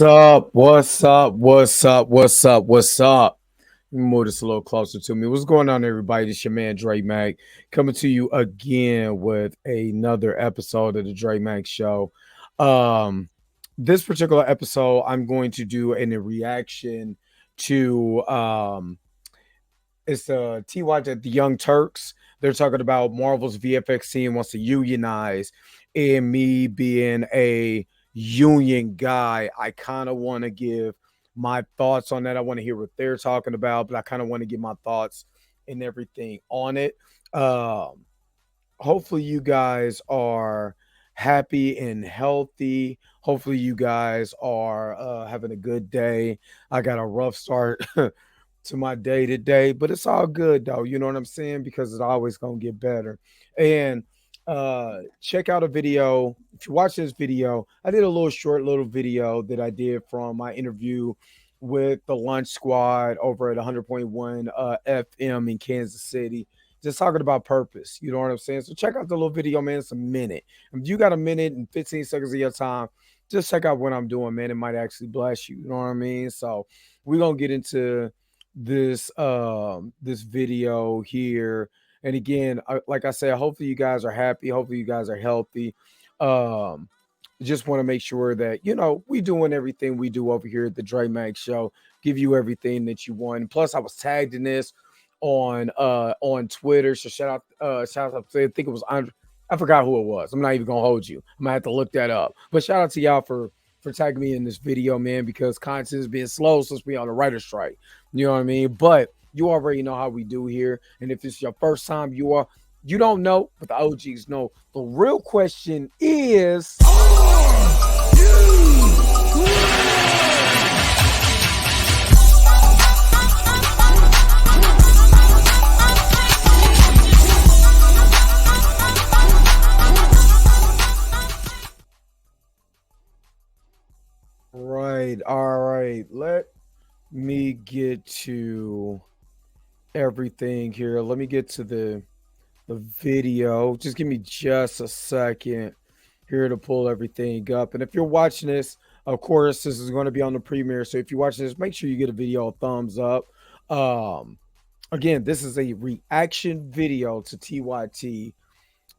up? What's up? What's up? What's up? What's up? Let me move this a little closer to me. What's going on, everybody? This your man Dre Mac coming to you again with another episode of the Dre Mac Show. Um, this particular episode, I'm going to do a reaction to it's TY the Young Turks. They're talking about Marvel's VFX team wants to unionize, and me being a union guy, I kind of want to give my thoughts on that. I want to hear what they're talking about, but I kind of want to give my thoughts and everything on it. Um, Hopefully, you guys are happy and healthy. Hopefully, you guys are having a good day. I got a rough start to my day today, but it's all good though. You know what I'm saying? Because it's always gonna get better. And check out a video. If you watch this video, I did a little video that I did from my interview with the Lunch Squad over at 100.1 FM in Kansas City. Just talking about purpose. You know what I'm saying? So check out the little video, man. It's a minute. If you got a minute and 15 seconds of your time, just check out what I'm doing, man. It might actually bless you. You know what I mean? So we're gonna get into this video here. And again, like I said, hopefully you guys are happy, hopefully you guys are healthy. um just want to make sure that we doing everything we do over here at the Dre Mag Show, give you everything that you want. And plus I was tagged in this on Twitter, so shout out to, I think it was Andre. I forgot who it was. I'm not even gonna hold you. I'm gonna have to look that up. But shout out to y'all for tagging me in this video, man, because content is being slow since we on a writer strike. You know what I mean? But you already know how we do here. And if it's your first time, you don't know, but the OGs know. The real question is, right, all right, let me get to everything here. Let me get to the video. Just give me just a second here to pull everything up. And if you're watching this, of course, this is going to be on the premiere. So if you're watching this, make sure you get a video a thumbs up. Again, this is a reaction video to TYT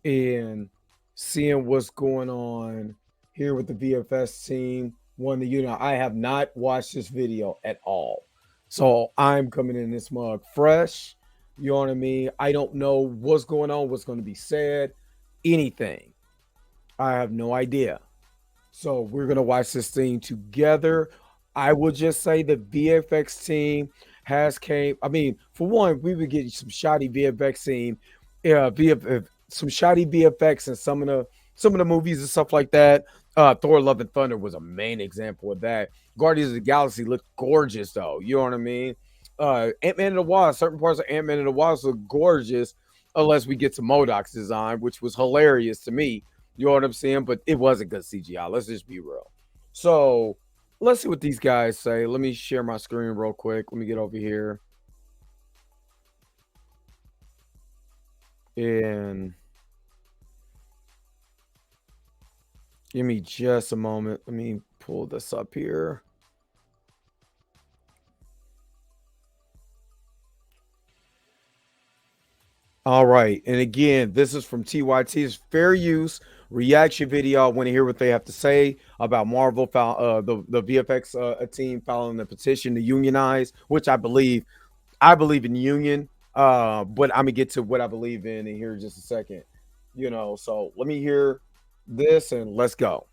and seeing what's going on here with the VFS team. I have not watched this video at all. So I'm coming in this mug fresh. You know what I mean? I don't know what's going on, what's going to be said, anything. I have no idea. So we're going to watch this thing together. I will just say the VFX team has came. I mean, for one, we would get some shoddy VFX team, some shoddy VFX and some of the movies and stuff like that. Thor: Love and Thunder was a main example of that. Guardians of the Galaxy looked gorgeous though. You know what I mean? Ant-Man and the Wasp, certain parts of Ant-Man and the Wasp look gorgeous unless we get to MODOK's design, which was hilarious to me. You know what I'm saying? But it wasn't good CGI. Let's just be real. So let's see what these guys say. Let me share my screen real quick. Let me get over here. And give me just a moment. Let me pull this up here. All right. And again, this is from TYT's Fair Use reaction video. I want to hear what they have to say about Marvel, the VFX team filing the petition to unionize, which I believe in union. But I'm gonna get to what I believe in here in just a second. So let me hear this and let's go.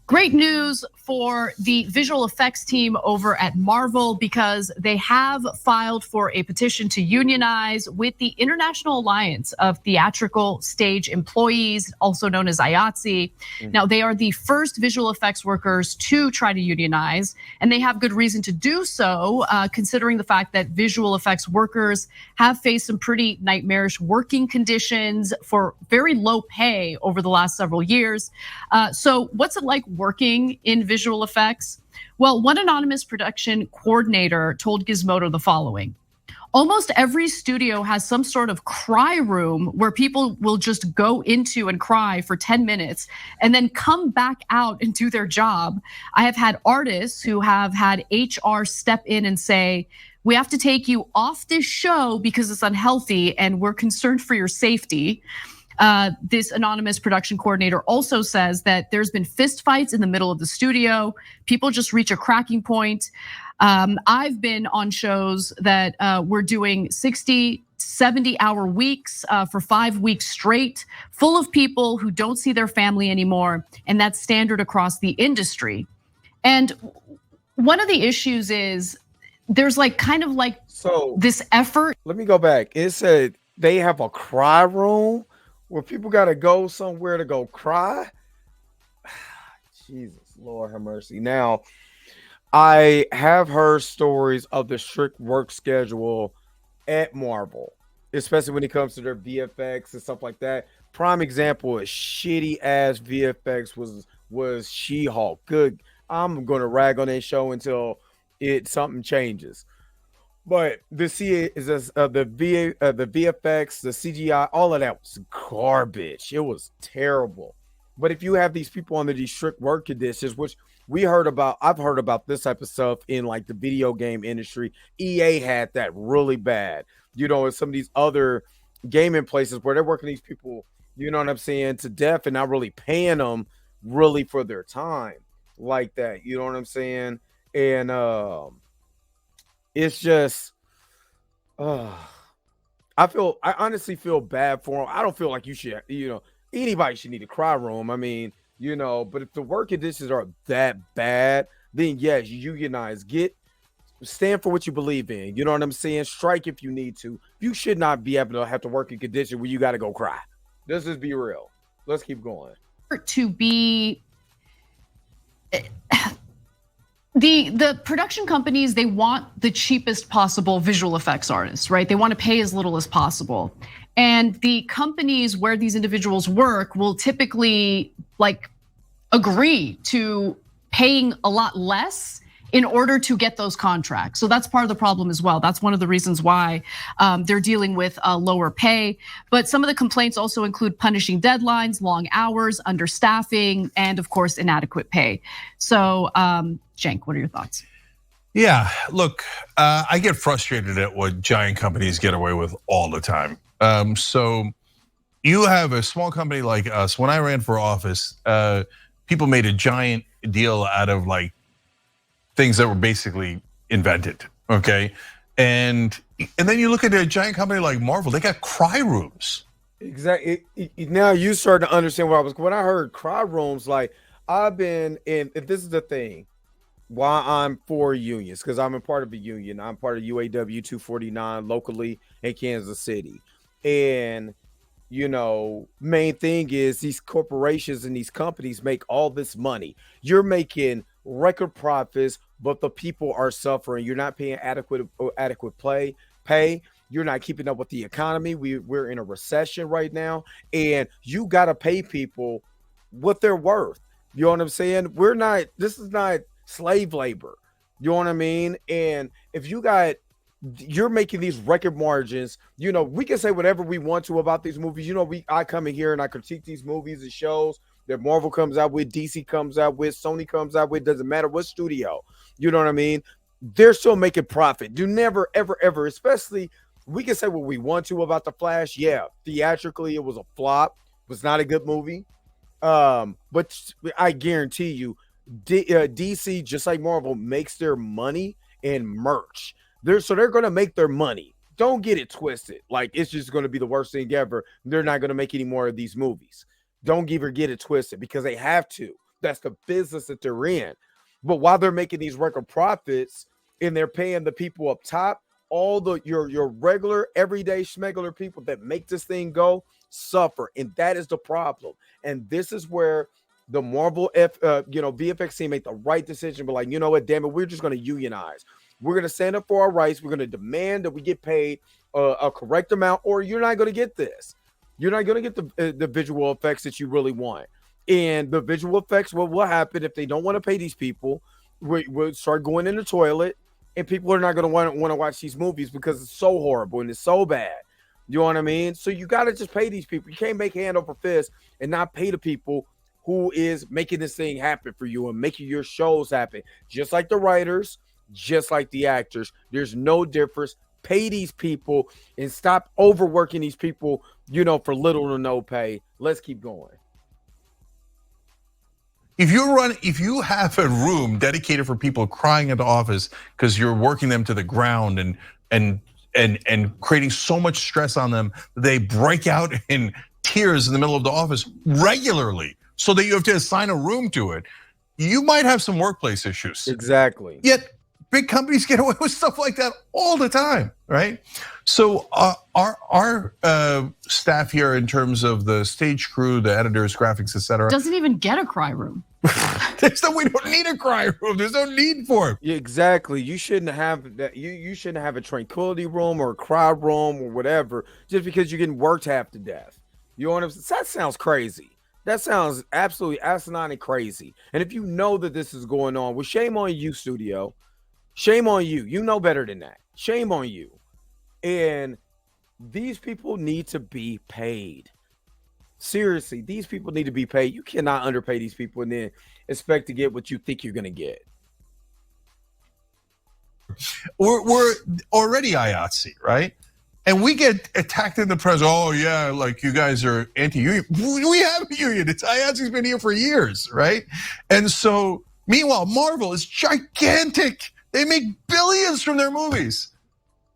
Great news for the visual effects team over at Marvel because they have filed for a petition to unionize with the International Alliance of Theatrical Stage Employees, also known as IATSE. Now, they are the first visual effects workers to try to unionize, and they have good reason to do so, considering the fact that visual effects workers have faced some pretty nightmarish working conditions for very low pay over the last several years. So what's it like working in visual effects? Well, one anonymous production coordinator told Gizmodo the following: almost every studio has some sort of cry room where people will just go into and cry for 10 minutes and then come back out and do their job. I have had artists who have had HR step in and say, we have to take you off this show because it's unhealthy and we're concerned for your safety. This anonymous production coordinator also says that there's been fist fights in the middle of the studio. People just reach a cracking point. I've been on shows that were doing 60, 70-hour weeks for 5 weeks straight, full of people who don't see their family anymore, and that's standard across the industry. And one of the issues is there's like kind of like this effort. Let me go back. It said they have a cry room where people got to go somewhere to go cry. Jesus, Lord have mercy. Now, I have heard stories of the strict work schedule at Marvel, especially when it comes to their VFX and stuff like that. Prime example is shitty ass VFX was She-Hulk. Good. I'm gonna rag on that show until something changes. But the VFX, the CGI, all of that was garbage. It was terrible. But if you have these people under these strict work conditions, which I've heard about this type of stuff in like the video game industry. EA had that really bad, in some of these other gaming places where they're working these people, you know what I'm saying, to death and not really paying them really for their time like that. You know what I'm saying? And it's just, I honestly feel bad for them. I don't feel like you should, anybody should need a cry room. I mean, but if the work conditions are that bad, then yes, unionize. Stand for what you believe in. You know what I'm saying? Strike if you need to. You should not be able to have to work in condition where you got to go cry. Let's just be real. Let's keep going. To be the production companies, they want the cheapest possible visual effects artists, right? They want to pay as little as possible. And the companies where these individuals work will typically like agree to paying a lot less in order to get those contracts. So that's part of the problem as well. That's one of the reasons why they're dealing with lower pay. But some of the complaints also include punishing deadlines, long hours, understaffing, and of course, inadequate pay. So Cenk, what are your thoughts? Yeah, look, I get frustrated at what giant companies get away with all the time. So you have a small company like us. When I ran for office, people made a giant deal out of like things that were basically invented, okay? And then you look at a giant company like Marvel, they got cry rooms. Exactly. Now you start to understand when I heard cry rooms, like I've been in, if this is the thing, why I'm for unions, because I'm a part of a union. I'm part of UAW 249 locally in Kansas City. And main thing is these corporations and these companies make all this money. You're making record profits, but the people are suffering. You're not paying adequate pay. You're not keeping up with the economy. We're in a recession right now, and you got to pay people what they're worth. You know what I'm saying? This is not slave labor. You know what I mean? And if you're making these record margins, we can say whatever we want to about these movies. I come in here and I critique these movies and shows that Marvel comes out with, DC comes out with, Sony comes out with, doesn't matter what studio. You know what I mean? They're still making profit. Do never, ever, ever, especially, we can say what we want to about The Flash. Yeah, theatrically, it was a flop. It was not a good movie. But I guarantee you, DC, just like Marvel, makes their money in merch. They're going to make their money. Don't get it twisted. Like, it's just going to be the worst thing ever. They're not going to make any more of these movies. Don't ever get it twisted because they have to. That's the business that they're in. But while they're making these record profits and they're paying the people up top, all your regular, everyday schmegular people that make this thing go suffer. And that is the problem. And this is where the Marvel VFX team made the right decision. But like, you know what, damn it, we're just going to unionize. We're going to stand up for our rights. We're going to demand that we get paid a correct amount, or you're not going to get this. You're not going to get the visual effects that you really want. And the visual effects, what will happen if they don't want to pay these people? We'll start going in the toilet. and people are not going to want to watch these movies because it's so horrible and it's so bad. You know what I mean? So you got to just pay these people. You can't make hand over fist and not pay the people who is making this thing happen for you and making your shows happen. Just like the writers, just like the actors. There's no difference. Pay these people and stop overworking these people, for little to no pay. Let's keep going. If you have a room dedicated for people crying at the office because you're working them to the ground and creating so much stress on them, they break out in tears in the middle of the office regularly, so that you have to assign a room to it, you might have some workplace issues. Exactly. Yet big companies get away with stuff like that all the time, right? So our staff here, in terms of the stage crew, the editors, graphics, etc., doesn't even get a cry room. We don't need a cry room. There's no need for it. Exactly. You shouldn't have that. You shouldn't have a tranquility room or a cry room or whatever just because you're getting worked half to death. You know what I'm saying? That sounds crazy. That sounds absolutely asinine and crazy. And if you know that this is going on, well, shame on you, studio. Shame on you. You know better than that. Shame on you. And these people need to be paid. Seriously, these people need to be paid. You cannot underpay these people and then expect to get what you think you're going to get. We're already IATSE, right? And we get attacked in the press. Oh yeah, like you guys are anti-union. We have a union. IATSE's been here for years, right? And so, meanwhile, Marvel is gigantic. They make billions from their movies,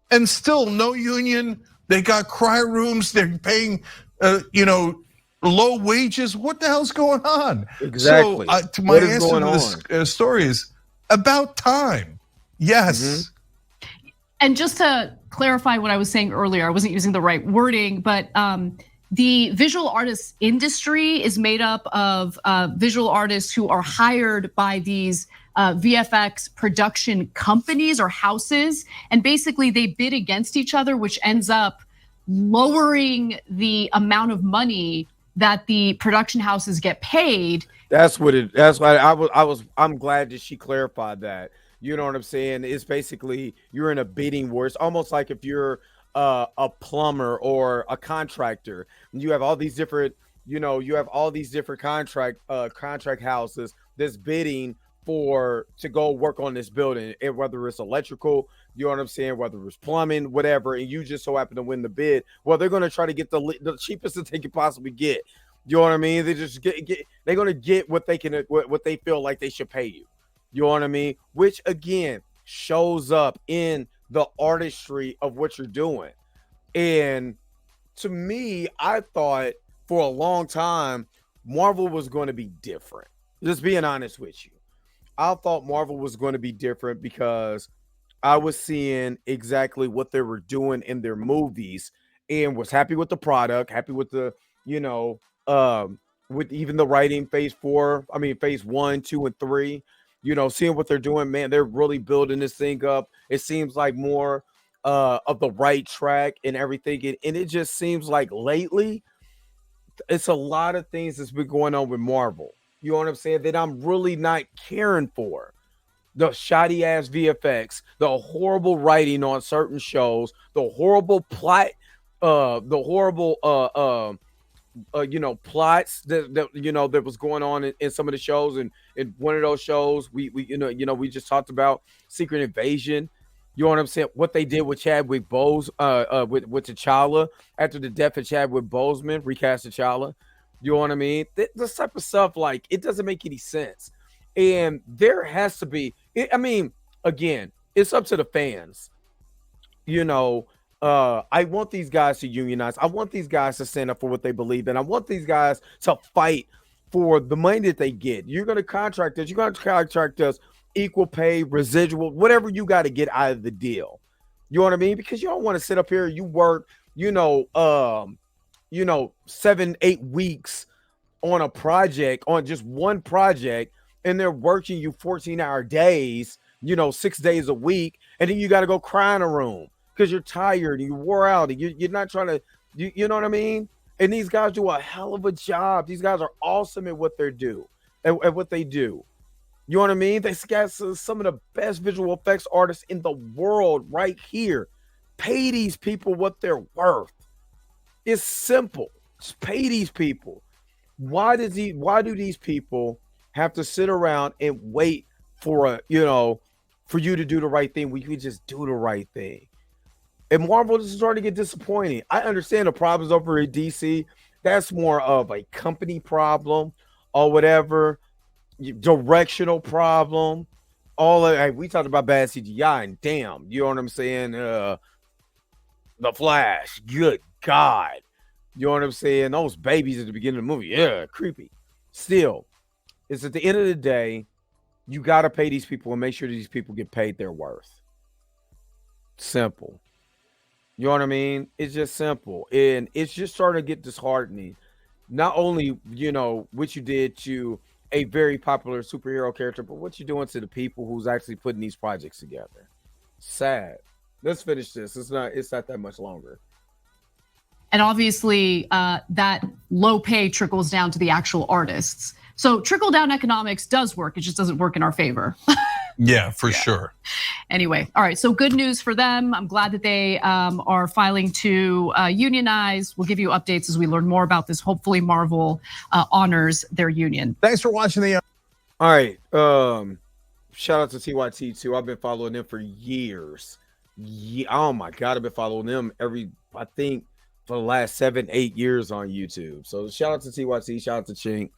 and still no union. They got cry rooms. They're paying, low wages. What the hell's going on? Exactly. So, to my answer to this story is about time. Yes. Mm-hmm. And just to clarify what I was saying earlier, I wasn't using the right wording, but the visual artists industry is made up of visual artists who are hired by these VFX production companies or houses, and basically they bid against each other, which ends up lowering the amount of money that the production houses get paid. That's why I'm glad that she clarified that. You know what I'm saying? It's basically you're in a bidding war. It's almost like if you're a plumber or a contractor, and you have all these different, contract houses that's bidding to go work on this building, and whether it's electrical, you know what I'm saying, whether it's plumbing, whatever, and you just so happen to win the bid. Well, they're going to try to get the cheapest that they can possibly get. You know what I mean? They just they're going to get what they feel like they should pay you. You know what I mean? Which again shows up in the artistry of what you're doing. And to me, I thought for a long time Marvel was going to be different. Just being honest with you. I thought Marvel was going to be different because I was seeing exactly what they were doing in their movies and was happy with the product, happy with the, with even the writing phase 1, 2, and 3, seeing what they're doing, man, they're really building this thing up. It seems like more of the right track and everything. And it just seems like lately, it's a lot of things that's been going on with Marvel. You know what I'm saying? That I'm really not caring for. The shoddy ass VFX, the horrible writing on certain shows, the horrible plot, the horrible plots that was going on in some of the shows. And in one of those shows, we just talked about Secret Invasion. You know what I'm saying? What they did with Chadwick with T'Challa after the death of Chadwick Boseman, recast T'Challa. You know what I mean? This type of stuff, like, it doesn't make any sense. And there has to be, again, it's up to the fans. I want these guys to unionize. I want these guys to stand up for what they believe in. I want these guys to fight for the money that they get. You're going to contract us. You're going to contract us equal pay, residual, whatever you got to get out of the deal. You know what I mean? Because you don't want to sit up here, you work, 7-8 weeks on a project, on just one project, and they're working you 14-hour days, 6 days a week, and then you got to go cry in a room because you're tired and you wore out and you're not trying to, you know what I mean? And these guys do a hell of a job. These guys are awesome at what they do, at what they do. You know what I mean? They got some of the best visual effects artists in the world right here. Pay these people what they're worth. It's simple. Just pay these people. Why do these people have to sit around and wait for for you to do the right thing when you can just do the right thing? And Marvel is starting to get disappointing. I understand the problems over at DC. That's more of a company problem or whatever, directional problem. We talked about bad CGI, and damn, you know what I'm saying? The Flash, good God. You know what I'm saying? Those babies at the beginning of the movie, yeah, creepy. Still, it's at the end of the day, you got to pay these people and make sure these people get paid their worth. Simple. You know what I mean? It's just simple. And it's just starting to get disheartening. Not only, what you did to a very popular superhero character, but what you're doing to the people who's actually putting these projects together. Sad. Let's finish this. It's not that much longer. And obviously, that low pay trickles down to the actual artists. So trickle down economics does work. It just doesn't work in our favor. Yeah, for sure. Anyway, all right. So good news for them. I'm glad that they are filing to unionize. We'll give you updates as we learn more about this. Hopefully, Marvel honors their union. Thanks for watching the. All right. Shout out to TYT too. I've been following them for years. Oh my God, I've been following them I think for the last 7-8 years on YouTube. So shout out to TYT, shout out to Chink,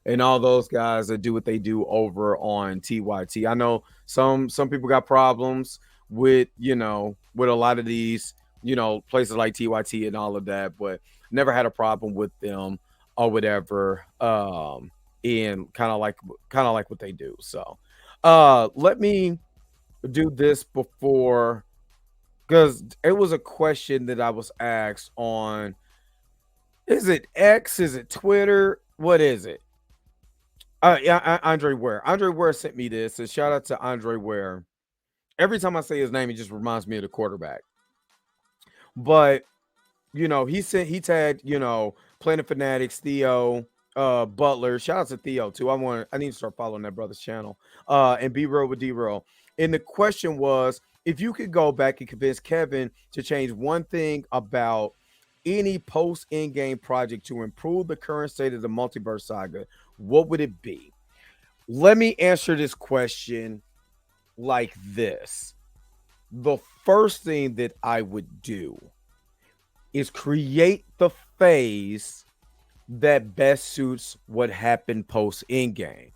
and all those guys that do what they do over on TYT. I know some people got problems with with a lot of these places like TYT and all of that, but never had a problem with them or whatever. And kind of like what they do. So let me do this before, because it was a question that I was asked on, is it X? Is it Twitter? What is it? Yeah, Andre Ware. Andre Ware sent me this. And shout out to Andre Ware. Every time I say his name, it just reminds me of the quarterback. But he tagged Planet Fanatics, Theo, Butler. Shout out to Theo too. I need to start following that brother's channel. And Be Real with D-Real. And the question was, if you could go back and convince Kevin to change one thing about any post-Endgame project to improve the current state of the multiverse saga, what would it be? Let me answer this question like this. The first thing that I would do is create the phase that best suits what happened post-Endgame.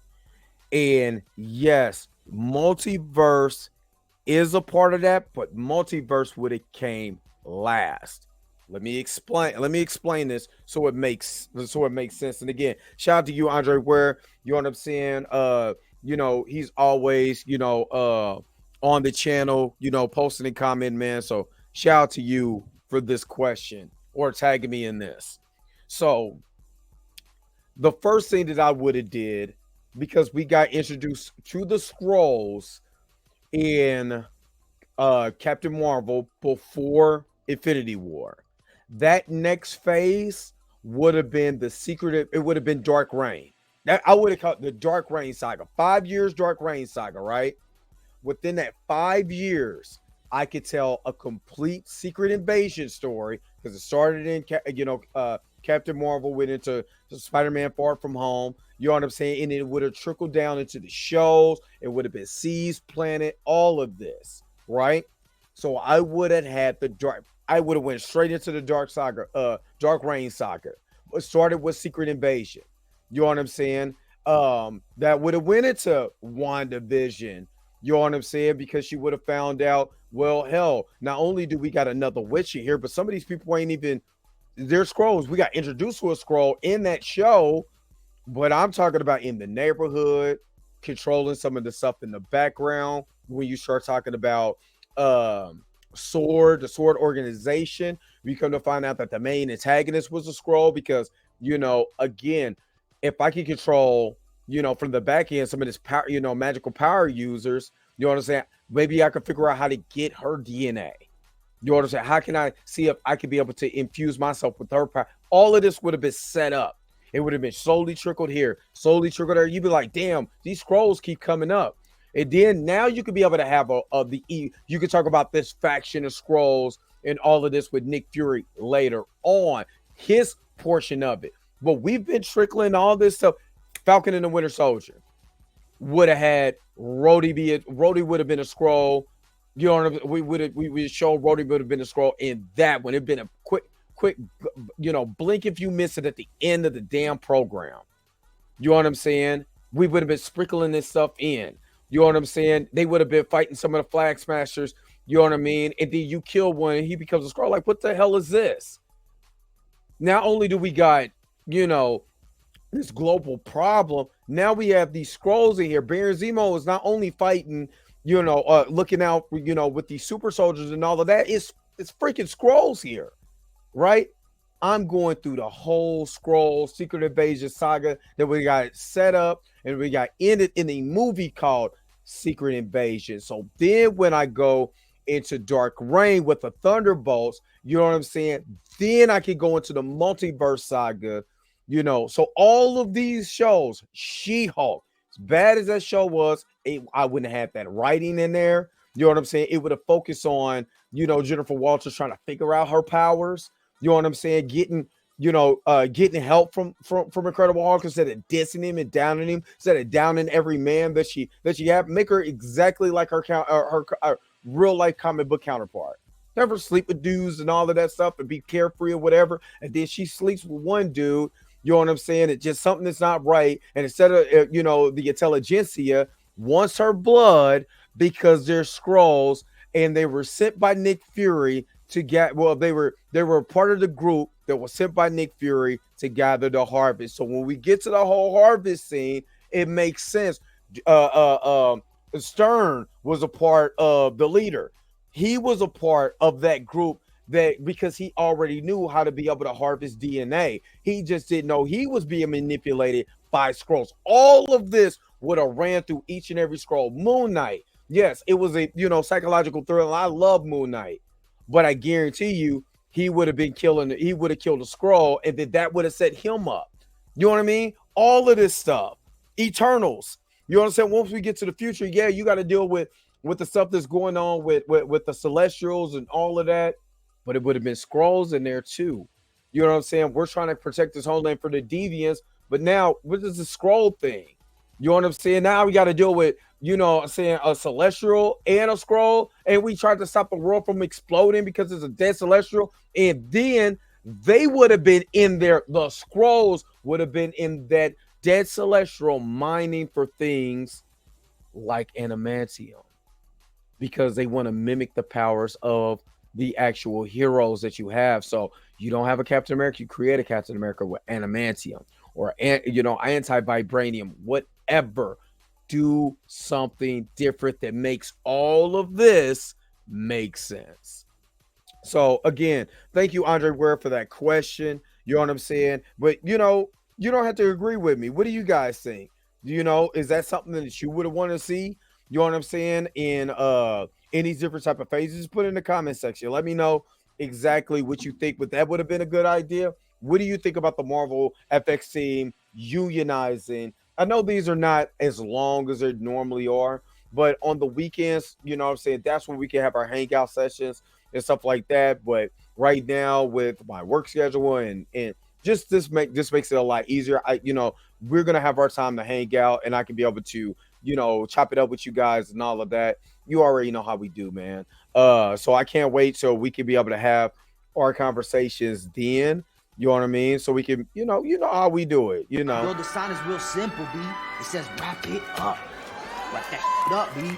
And yes, multiverse is a part of that, but multiverse would have came last. Let me explain this so it makes sense. And again, shout out to you, Andre Ware. You know what I'm saying? He's always, on the channel, posting and commenting, man. So shout out to you for this question or tagging me in this. So the first thing that I would have did, because we got introduced to the Skrulls in Captain Marvel before Infinity War. That next phase would have been it would have been Dark Reign. That I would have called the Dark Reign saga. 5 years Dark Reign saga, right? Within that 5 years, I could tell a complete Secret Invasion story, because it started in Captain Marvel, went into Spider-Man Far From Home. You know what I'm saying? And it would have trickled down into the shows. It would have been Seas Planet, all of this, right? So I would have had I would have went straight into the Dark Reign saga. It started with Secret Invasion. You know what I'm saying? That would have went into WandaVision. You know what I'm saying? Because she would have found out, well, hell, not only do we got another witch in here, but some of these people ain't even, they're Skrulls. We got introduced to a Skrull in that show, but I'm talking about in the neighborhood, controlling some of the stuff in the background. When you start talking about the Sword organization, we come to find out that the main antagonist was a Skrull, because, again, if I can control, from the back end, some of this power, magical power users, you know what I'm saying? Maybe I could figure out how to get her DNA. You know what I'm saying? How can I see if I could be able to infuse myself with her power? All of this would have been set up. It would have been slowly trickled here, slowly trickled there. You'd be like, damn, these scrolls keep coming up. And then now you could be able to have you could talk about this faction of scrolls and all of this with Nick Fury later on, his portion of it. But we've been trickling all this stuff. Falcon and the Winter Soldier would have had Rhodey would have been a scroll. You know what I mean? We would show Rhodey would have been a scroll in that one. It'd been a quick, you know, blink if you miss it at the end of the damn program. You know what I'm saying? We would have been sprinkling this stuff in. You know what I'm saying? They would have been fighting some of the Flag Smashers. You know what I mean? And then you kill one and he becomes a scroll. Like, what the hell is this? Not only do we got, you know, this global problem, now we have these scrolls in here. Baron Zemo is not only fighting, you know, looking out, you know, with these super soldiers and all of that. It's freaking scrolls here, right? I'm going through the whole scroll Secret Invasion saga that we got set up and we got ended in a movie called Secret Invasion. So then when I go into Dark Reign with the Thunderbolts, you know what I'm saying? Then I can go into the multiverse saga, you know. So all of these shows, She-Hulk, as bad as that show was, I wouldn't have that writing in there. You know what I'm saying? It would have focused on, you know, Jennifer Walters trying to figure out her powers. You know what I'm saying? Getting help from Incredible Hulk instead of dissing him and downing him, instead of downing every man that she have. Make her exactly like her real life comic book counterpart. Never sleep with dudes and all of that stuff and be carefree or whatever. And then she sleeps with one dude. You know what I'm saying? It's just something that's not right. And instead of, you know, the intelligentsia wants her blood because they're scrolls and they were sent by Nick Fury to get, well, they were part of the group that was sent by Nick Fury to gather the harvest. So when we get to the whole harvest scene, it makes sense. Stern was a part of the leader. He was a part of that group that because he already knew how to be able to harvest DNA. He just didn't know he was being manipulated by scrolls. All of this would have ran through each and every scroll. Moon Knight, yes, it was a, you know, psychological thriller. I love Moon Knight. But I guarantee you, he would have killed a scroll, and then that would have set him up. You know what I mean? All of this stuff. Eternals. You know what I'm saying? Once we get to the future, yeah, you got to deal with the stuff that's going on with the Celestials and all of that. But it would have been scrolls in there too. You know what I'm saying? We're trying to protect this homeland for the deviants, but now what is the scroll thing? You know what I'm saying? Now we got to deal with, you know, saying a Celestial and a scroll, and we tried to stop the world from exploding because it's a dead Celestial, and then they would have been in there. The scrolls would have been in that dead Celestial mining for things like adamantium because they want to mimic the powers of the actual heroes that you have. So you don't have a Captain America, you create a Captain America with adamantium or, you know, anti-vibranium, whatever. Do something different that makes all of this make sense. So again, thank you, Andre Ware, for that question. You know what I'm saying? But you know, you don't have to agree with me. What do you guys think? You know, is that something that you would have wanted to see? You know what I'm saying? In these different type of phases, put it in the comment section. Let me know exactly what you think. But that would have been a good idea. What do you think about the Marvel FX team unionizing? I know these are not as long as they normally are, but on the weekends, you know what I'm saying, that's when we can have our hangout sessions and stuff like that. But right now with my work schedule and just this makes it a lot easier. You know, we're gonna have our time to hang out and I can be able to, you know, chop it up with you guys and all of that. You already know how we do, man. So I can't wait till we can be able to have our conversations then. You know what I mean? So we can, you know how we do it, you know. Yo, the sign is real simple, B. It says wrap it up. Wrap that shit up, B.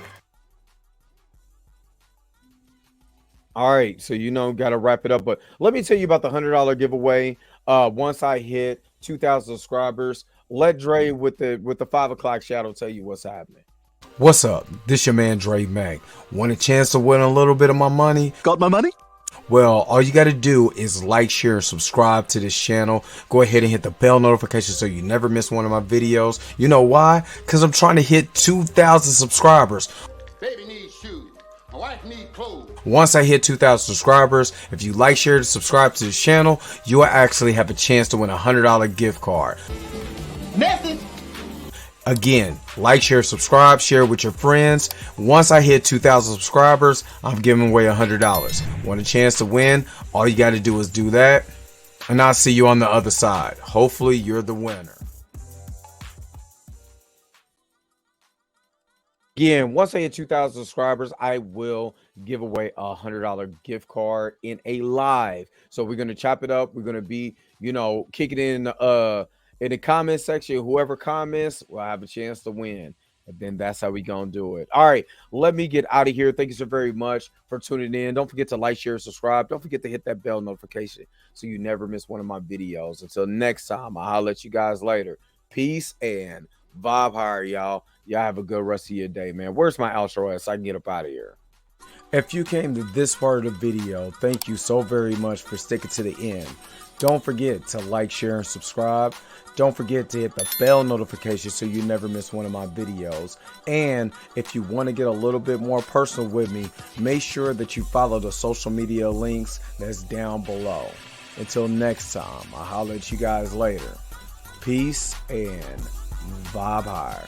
All right, so you know, gotta wrap it up. But let me tell you about the $100 giveaway. Once I hit 2,000 subscribers, let Dre with the 5 o'clock shadow tell you what's happening. What's up? This your man Dre Mac. Want a chance to win a little bit of my money? Got my money? Well, all you got to do is like, share, and subscribe to this channel. Go ahead and hit the bell notification so you never miss one of my videos. You know why? Because I'm trying to hit 2,000 subscribers. Baby needs shoes. My wife needs clothes. Once I hit 2,000 subscribers, if you like, share, and subscribe to this channel, you will actually have a chance to win a $100 gift card. Message. Again, like, share, subscribe, share with your friends. Once I hit 2,000 subscribers, I'm giving away $100. Want a chance to win? All you got to do is do that, and I'll see you on the other side. Hopefully, you're the winner. Again, once I hit 2,000 subscribers, I will give away a $100 gift card in a live. So we're gonna chop it up. We're gonna be, kick it in the comment section. Whoever comments will have a chance to win. And then that's how we gonna do it. All right, let me get out of here. Thank you so very much for tuning in. Don't forget to like, share, subscribe. Don't forget to hit that bell notification so you never miss one of my videos. Until next time, I'll let you guys later. Peace and vibe higher, y'all. Y'all have a good rest of your day, man. Where's my outro at so I can get up out of here? If you came to this part of the video, thank you so very much for sticking to the end. Don't forget to like, share, and subscribe. Don't forget to hit the bell notification so you never miss one of my videos. And if you want to get a little bit more personal with me, make sure that you follow the social media links that's down below. Until next time, I'll holler at you guys later. Peace and vibe higher.